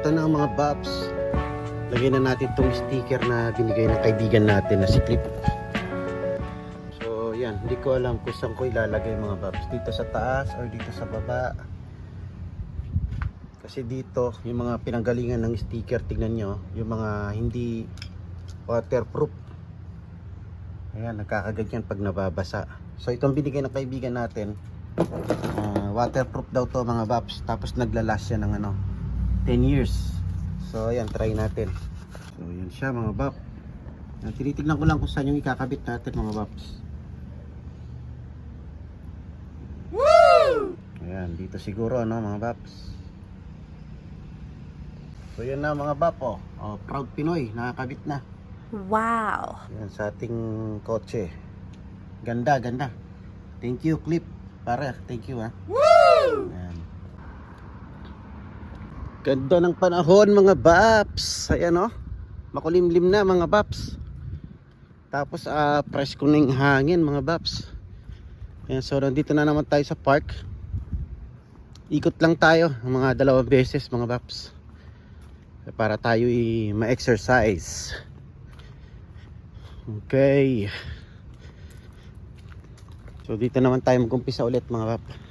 Ito na mga Babs, lagyan na natin itong sticker na binigay ng kaibigan natin na si Clip. So yan, hindi ko alam kung saan ko ilalagay mga Babs, dito sa taas or dito sa baba. Kasi dito yung mga pinanggalingan ng sticker, tignan nyo, yung mga hindi waterproof, ayan, nagkakaganyan pag nababasa. So itong binigay ng kaibigan natin, waterproof daw to mga Babs, tapos naglalas siya ng 10 years. So ayan, try natin. So yan siya mga Babs. Tinitignan ko lang kung saan yung ikakabit natin mga Babs. Woo! Ayan, dito siguro mga Babs. So yan na mga Babs, Proud Pinoy, nakakabit na. Wow! Yan sa ating kotse. Ganda, ganda. Thank you Clip. Para, thank you ha. Woo! Ayan. Ganda ng panahon mga Babs. Ayan makulimlim na mga Babs. Tapos fresh kuning hangin mga Babs. Ayan, so nandito na naman tayo sa park. Ikot lang tayo mga 2 beses mga Babs, para tayo ma-exercise. Okay. So dito naman tayo mag-umpisa ulit mga Babs.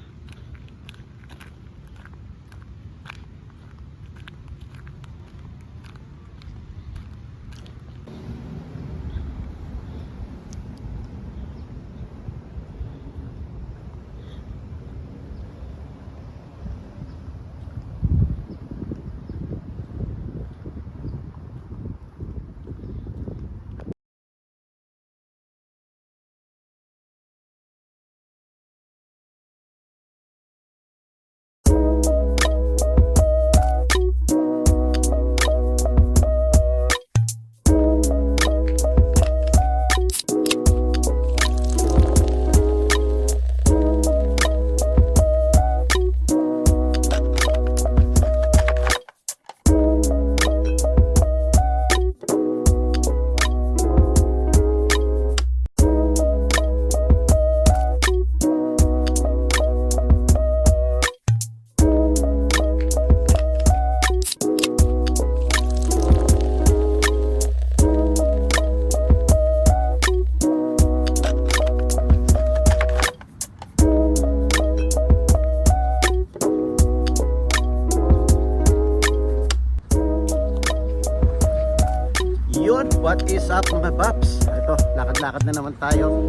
What is up mga Babs? Ito, lakad-lakad na naman tayo.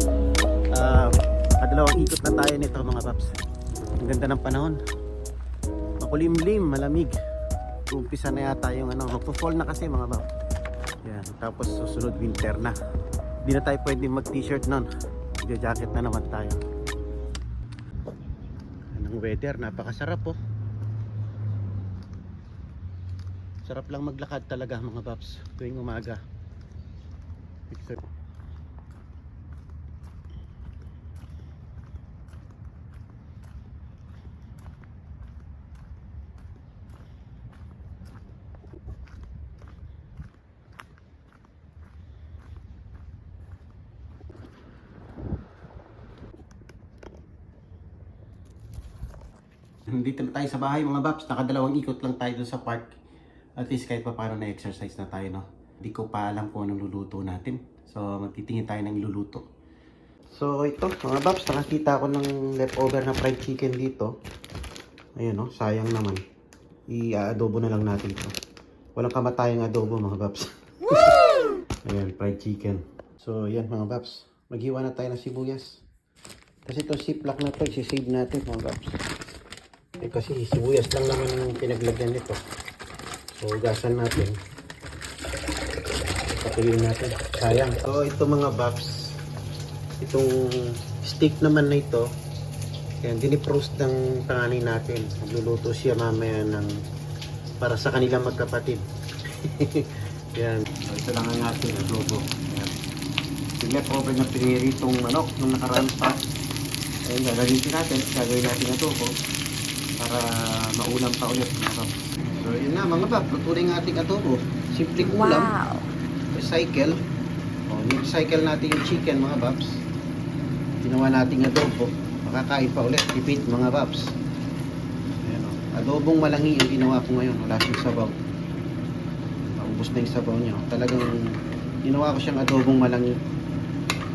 Kadalawang ikot na tayo nito mga Babs. Ang ganda ng panahon. Makulimlim, malamig. Umpisa na yata yung magpo-fall na kasi mga Babs. Yan, tapos susunod winter na. Hindi na tayo pwedeng mag-t-shirt nun. Jacket na naman tayo. Anong weather, napakasarap Sarap lang maglakad talaga mga Babs tuwing umaga. Dito na tayo sa bahay mga Babs, nakadalawang ikot lang tayo dun sa park. At least kahit pa paano na-exercise na tayo Hindi ko pa alam kung anong luluto natin. So magtitingin tayo ng luluto. So ito mga Babs, nakakita ako ng leftover na fried chicken dito. Ayun sayang naman. I-adobo na lang natin ito. Walang kamatayang adobo mga Babs. Ayan, fried chicken. So yan mga Babs, maghiwa na tayo ng sibuyas. Kasi itong ziplock na ito, isi-save natin mga Babs. Eh kasi sibuyas lang naman yung pinaglagyan nito. So ugasan natin. Patuloy natin. Sayang. So ito mga Babs, itong steak naman na ito, yan, diniprost ng panganay natin. Magluluto siya mamaya ng para sa kanilang magkapatid. Yan. So, ito lang ang ating adobo. Yan. Yung leftover na piniritong manok nung nakaraan pa. Ayun, gagawin natin. Gagawin natin adobo para maulam pa ulit. So yun na mga Bab, luto na yung ating adobo. Simpleng ulam. Wow. Recycle. O, recycle natin yung chicken mga Babs. Ginawa nating adobo. Makakain pa ulit. Repeat mga Babs. Ayan, o. Adobong malangi yung ginawa ko ngayon. Wala siyang sabaw. Naubos na yung sabaw niya. Talagang ginawa ko siyang adobong malangi.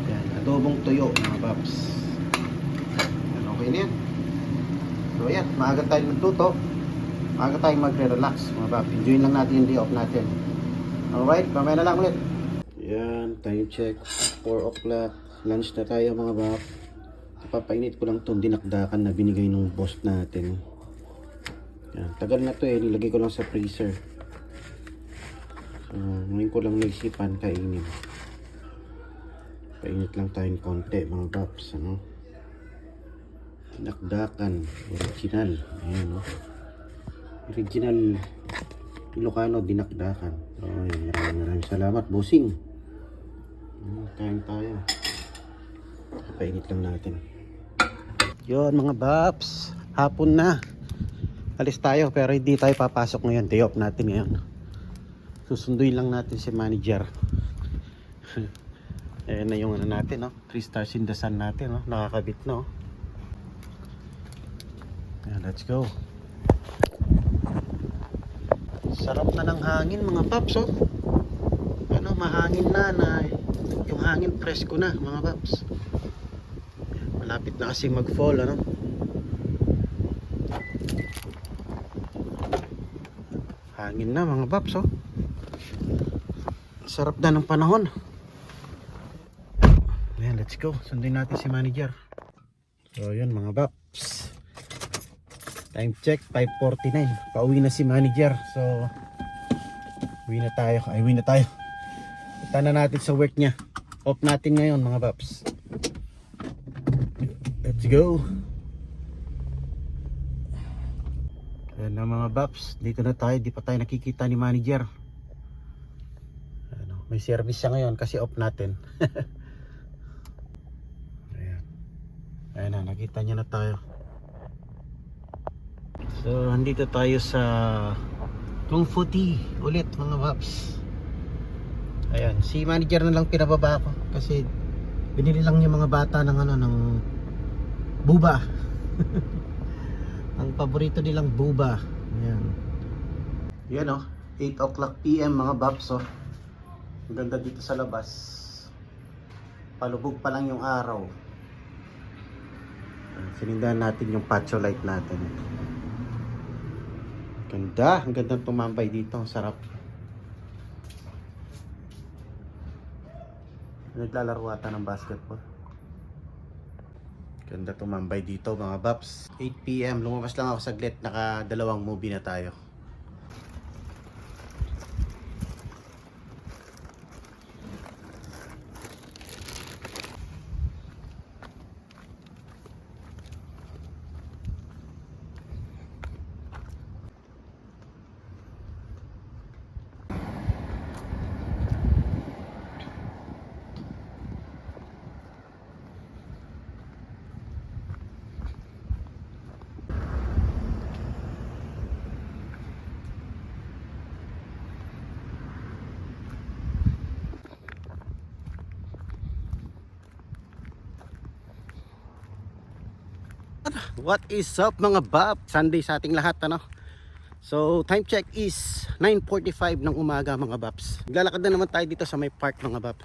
Ayan, adobong tuyo mga Babs. Ayan, okay na yan. So ayan, maaga tayo magluto. Maaga tayo magre-relax mga Babs. Enjoy lang natin yung day off natin. Alright, mamaya na lang ulit. Yan, time check. 4 o'clock. Lunch na tayo mga Babs. Papainit ko lang itong dinakdakan na binigay ng boss natin. Yan, tagal na to eh. Nilagay ko lang sa freezer. So, ngayon ko lang naisipan kainin. Painit lang tayong konti mga Babs. Ano? Dinakdakan. Original. Ayan, no? Original Ilocano dinakdakan. So, ayan, maraming salamat, bossing. Kain tayo. Painit lang natin. Yun mga Babs, hapon na. Alis tayo pero hindi tayo papasok ngayon. Day off natin ngayon. Susunduin lang natin si manager. Ayan na yung ano natin, no? 3 stars in the sun natin, no? Nakakabit, no? Ayan, let's go. Sarap na ng hangin mga Babs, oh. Ano, mahangin na yung hangin presko na mga Babs. Malapit na kasi mag-fall, ano? Hangin na mga Babs, oh. Sarap na ng panahon. Ayan, let's go. Sundin natin si manager. So, yun mga Babs. Time check, 5:49. Pauwi na si manager. So, uwi na tayo. Ay, uwi na tayo. Punta na natin sa work niya. Off natin ngayon mga Babs. Let's go. Ayan na mga Babs. Dito na tayo. Di pa tayo nakikita ni manager. Ano, may service siya ngayon kasi off natin. Ayan. Ayan na. Nakita niya na tayo. So, andito tayo sa Kung Fu Tea ulit mga Babs. Ayan. Si manager na lang pinababa ko kasi binili lang yung mga bata ng ano, ng buba. Ang paborito nilang buba. Ayan. Yan o, 8 o'clock PM mga Babs, oh. Ang ganda dito sa labas. Palubog pa lang yung araw. Sinindahan natin yung patio light natin. Ganda, ang ganda tumambay dito, ang sarap. Naglalaro ata ng basketball. Ganda tumambay dito mga Babs. 8 PM, lumabas lang ako saglit, naka 2 movie na tayo. What is up mga Bab? Sunday sa ating lahat, ano? So time check is 9:45 ng umaga mga Babs. Naglalakad na naman tayo dito sa may park mga Bab.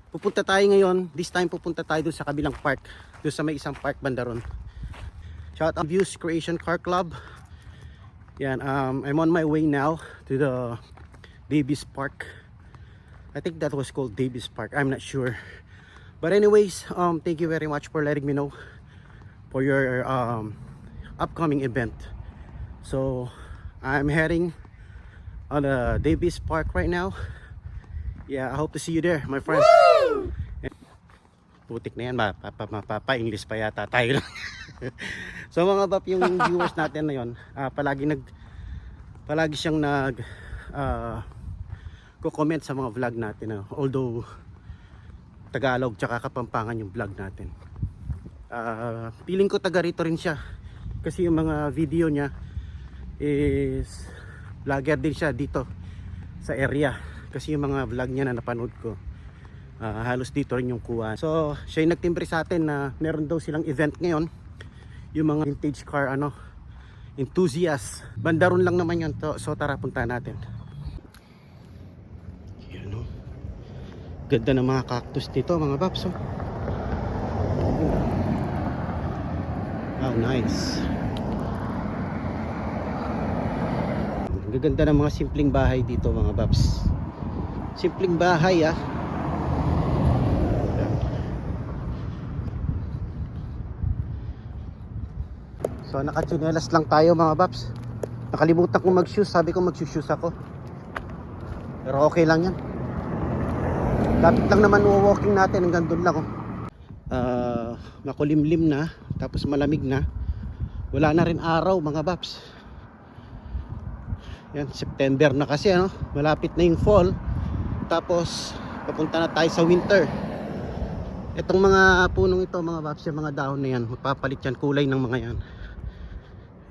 Pupunta tayo ngayon, this time pupunta tayo dun sa kabilang park, dun sa may isang park banda ron. Shout out Views Creation Car Club. Yan, I'm on my way now to the Davis Park. I think that was called Davis Park, I'm not sure. But anyways, thank you very much for letting me know for your upcoming event. So I'm heading on Davis Park right now. Yeah, I hope to see you there, my friend. Woo! Putik na yan, mapapa-English pa yata tayo. So mga bap, yung viewers natin na yun, palagi siyang comment sa mga vlog natin. Although Tagalog tsaka Kapampangan yung vlog natin. Feeling ko taga rito rin siya. Kasi yung mga video niya is vlogger din siya dito sa area. Kasi yung mga vlog niya na napanood ko, halos dito rin yung kuha. So siya yung nagtimbre sa atin na meron daw silang event ngayon, yung mga vintage car enthusiast. Bandaron lang naman yun to. So tara, punta natin. Yan, no? Ganda ng mga cactus dito mga paps. Oh, nice. Gaganda ng mga simpleng bahay dito mga paps. Simpleng bahay So nakatsinelas lang tayo mga paps. Nakalimutan kong mag-shoes. Sabi ko mag-shoes ako, pero okay lang yan. Lapit lang naman walking natin, hanggang doon lang makulimlim na, tapos malamig na. Wala na rin araw mga paps. Yan, September na kasi malapit na yung fall. Tapos papunta na tayo sa winter. Itong mga punong ito mga paps, yung mga dahon na yan, magpapalit yan kulay ng mga yan.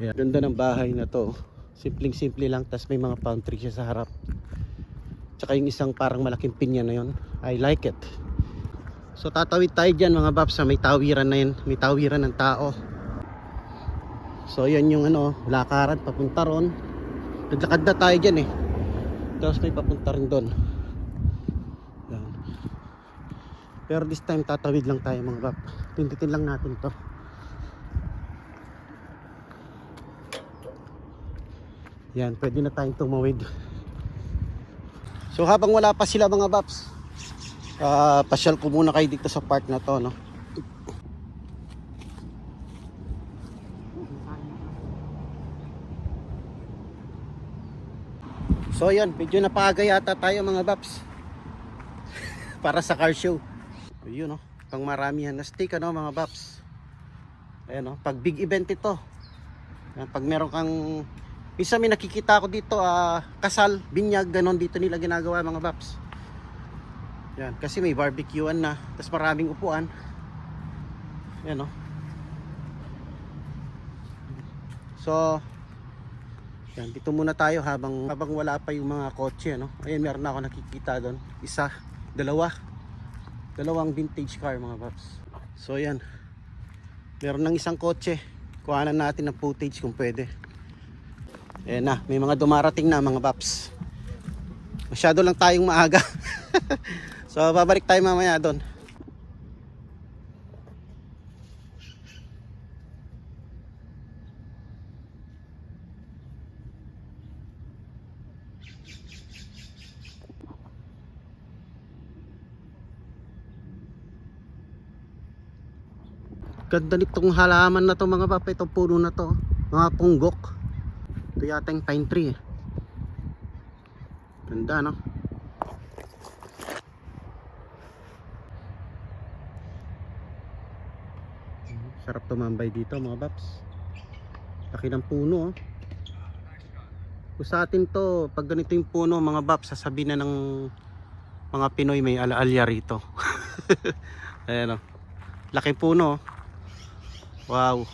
Yeah. Ganda ng bahay na to. Simpleng-simple lang, tas may mga palm tree siya sa harap. Tsaka yung isang parang malaking pinya na yon, I like it. So tatawid tayo dyan mga paps, may tawiran na yan, may tawiran ng tao. So yan yung lakaran papunta ron. Naglakad na tayo dyan tapos may papunta rin doon. Yan. Pero this time tatawid lang tayo mga paps. Pindutin lang natin to. Yan, pwede na tayong tumawid. So habang wala pa sila mga paps, pasyal ko muna kayo dito sa park na to, no? So yan, medyo napaaga yata tayo mga paps para sa car show. Yun, pang maramihan na stick mga paps. Ayan, pag big event ito. Yan, pag meron kang, minsan may nakikita ako dito, kasal, binyag, ganon dito nila ginagawa mga paps. Yan, kasi may barbecuean na, tapos maraming upuan. Yan, So yan, dito muna tayo habang wala pa yung mga kotse, Ayan, meron na ako nakikita doon. Dalawang vintage car mga paps. So yan, meron ng isang kotse. Kuhanan natin ng footage kung pwede. Ayan na, may mga dumarating na mga paps. Masyado lang tayong maaga. So babalik tayo mamaya doon. Ganda nitong halaman na to mga paps. Itong puno na to, mga punggok. Ito yata yung pine tree. Ganda, Sarap tumambay dito mga paps. Laki ng puno, Kung sa atin to, pag ganito yung puno mga paps, sasabihin na ng mga Pinoy may alaalya rito. Ayan, laking puno. Wow.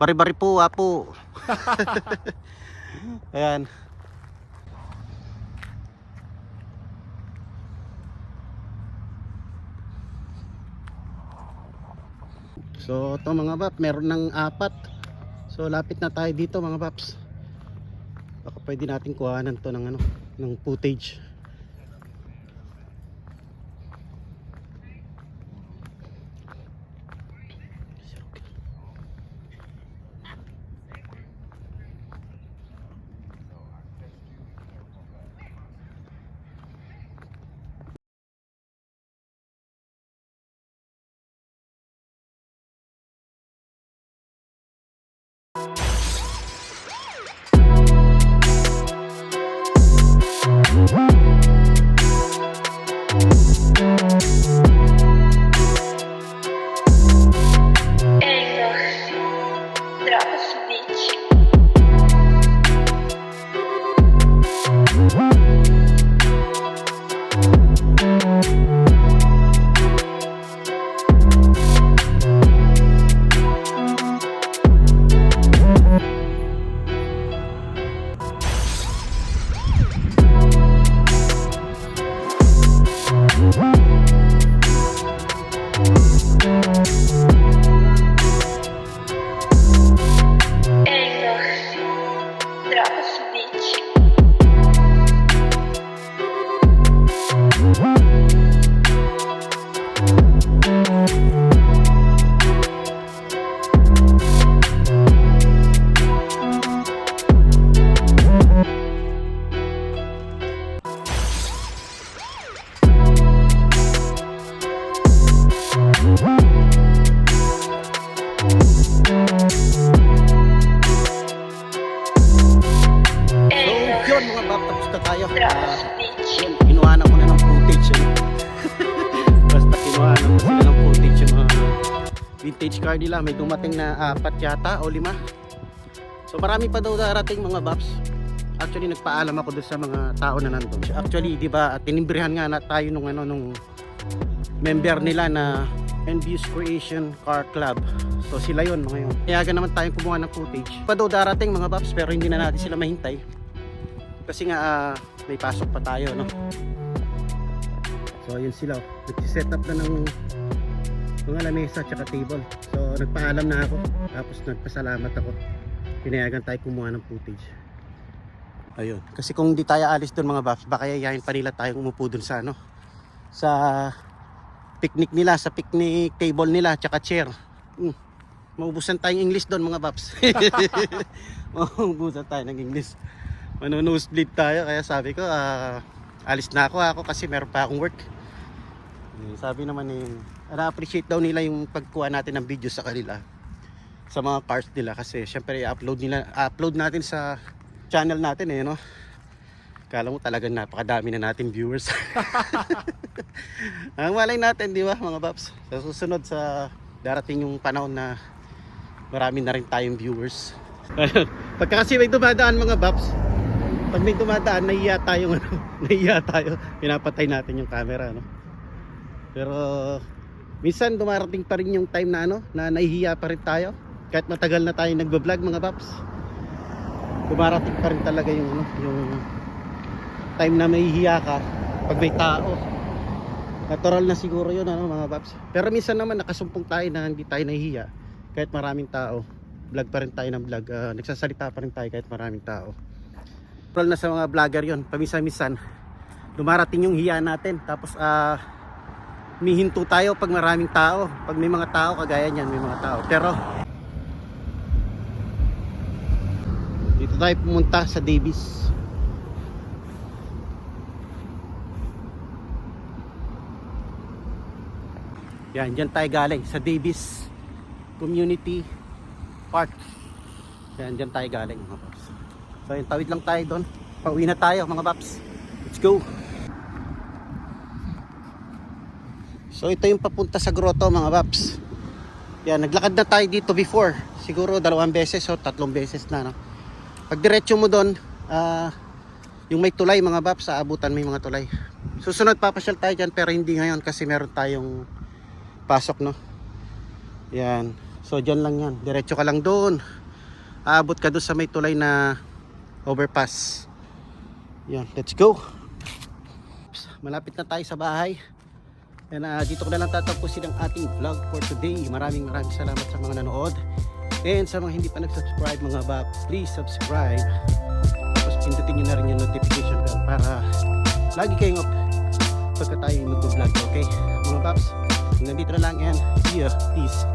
Bari-bari po, apo. Ayan. So ito mga paps, meron ng 4. So lapit na tayo dito mga paps. Baka pwede natin kuhanan to ng footage. Yun, kinuhanan ko na ng footage. Basta kinuhanan ko sila ng footage yung mga vintage car nila. May dumating na 4 yata o 5. So marami pa daw darating mga Baps. Actually nagpaalam ako doon sa mga tao na nandun. Actually, di ba, tinimbrihan nga na tayo nung member nila na Envious Creation Car Club. So sila yon mga yun. Kayagan naman tayong kumuha ng footage. Pa daw darating mga Baps, pero hindi na natin sila mahintay. Kasi nga may pasok pa tayo, no? So yun sila, nag-set up na ng mga lamesa at table. So nagpaalam na ako, tapos nagpasalamat ako. Pinayagan tayo kumuha ng footage. Ayun, kasi kung hindi tayo alis doon mga Baps, baka yayain pa nila tayong umupo doon sa sa picnic nila, sa picnic table nila tsaka chair. Maubusan tayong English doon mga Baps. Maubusan tayo ng English. Nosebleed tayo, kaya sabi ko alis na ako kasi meron pa akong work. Sabi naman na-appreciate daw nila yung pagkuha natin ng video sa kanila, sa mga cars nila, kasi syempre upload natin sa channel natin no. Kala mo talagang napakadami na natin viewers. Ang malay natin, di ba mga Baps, sa susunod, sa darating yung panahon na marami na rin tayong viewers. Pagka kasi may dumadaan mga Baps, pag may dumadaan, nahiya tayo, pinapatay natin yung camera, no? Pero minsan dumarating pa rin yung time na na nahihiya pa rin tayo. Kahit matagal na tayo nagbo-vlog mga Baps, dumarating pa rin talaga yung time na mahihiya ka pag may tao. Natural na siguro yun mga Baps. Pero minsan naman nakasumpong tayo na hindi tayo nahihiya kahit maraming tao. Vlog pa rin tayo ng vlog, nagsasalita pa rin tayo kahit maraming tao. Natural na sa mga vlogger yun. Paminsan-minsan dumarating yung hiya natin, tapos mihinto tayo pag maraming tao. Pag may mga tao, kagaya niyan, may mga tao. Pero dito tayo pumunta sa Davis. Yan, dyan tayo galing sa Davis Community Park. Yan, dyan tayo galing mga Baps. So yung tawid lang tayo doon. Pauwi na tayo mga Baps. Let's go. So ito yung papunta sa grotto mga Baps. Yan, naglakad na tayo dito before. Siguro 2 beses o 3 beses na, no? Pag diretso mo doon, yung may tulay mga Baps, sa abutan may mga tulay. Susunod papasyal tayo dyan, pero hindi ngayon kasi meron tayong pasok, no? Yan. So dyan lang yan. Diretso ka lang doon. Aabot ka doon sa may tulay na overpass. Yan, let's go. Malapit na tayo sa bahay. And dito ko na lang tatapusin ang ating vlog for today. Maraming salamat sa mga nanood. And sa mga hindi pa nag-subscribe mga Baps, please subscribe. Tapos pindutin nyo na rin yung notification bell para lagi kayong up pagka tayo mag-vlog. Okay mga Baps, nandito na lang and see ya. Peace.